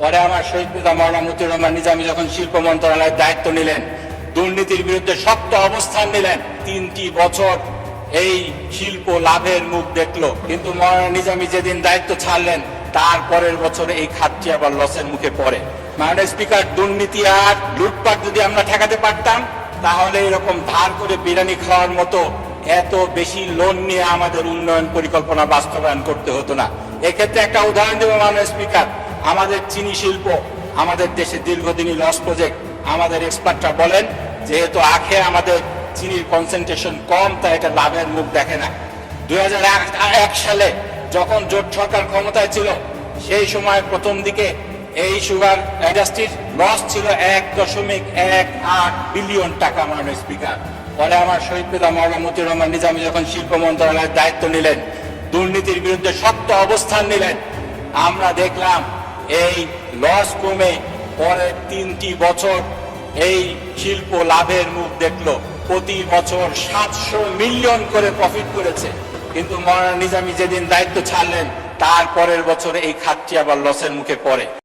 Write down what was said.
পরে আমার শহীদ পিতা মাওলানা মতিউর রহমান নিজামী যখন শিল্প মন্ত্রণালয়ের দায়িত্ব নিলেন, দুর্নীতির বিরুদ্ধে শক্ত অবস্থান নিলেন, 3টি বছর এই শিল্প লাভের মুখ দেখলো। কিন্তু মাওলানা নিজামী যেদিন দায়িত্ব ছাড়লেন, তার পরের বছরে এই খাতটি আবার লসের মুখে পড়ে। মাননীয় স্পিকার, দুর্নীতি আর লুটপাট যদি আমরা ঠেকাতে পারতাম, তাহলে এরকম ধার করে বিরিয়ানি খাওয়ার মতো এত বেশি লোন নিয়ে আমাদের উন্নয়ন পরিকল্পনা বাস্তবায়ন করতে হতো না। এক্ষেত্রে একটা উদাহরণ দেব মাননীয় স্পিকার, আমাদের চিনি শিল্প আমাদের দেশে দীর্ঘদিনই লস প্রজেক্ট। আমাদের এক্সপার্টরা বলেন, যেহেতু আখে আমাদের চিনির কনসেন্ট্রেশন কম, তাই এটা লাভের মুখ দেখে না। 2001 সালে যখন জোট সরকার ক্ষমতায় ছিল, সেই সময় প্রথম দিকে এই সুগার ইন্ডাস্ট্রির লস ছিল 1.18 বিলিয়ন টাকা মাননীয় স্পিকার। পরে আমার শহীদ পিতা মাওলানা মতিউর রহমান নিজামী যখন শিল্প মন্ত্রণালয়ের দায়িত্ব নিলেন, দুর্নীতির বিরুদ্ধে শক্ত অবস্থান নিলেন, আমরা দেখলাম এই লস কমে পরের 3টি বছর এই শিল্প লাভের মুখ দেখলো। প্রতি বছর 700 মিলিয়ন করে প্রফিট করেছে। কিন্তু মাওলানা নিজামী যেদিন দায়িত্ব ছাড়লেন, তার পরের বছরে এই খাতটি আবার লসের মুখে পড়ে।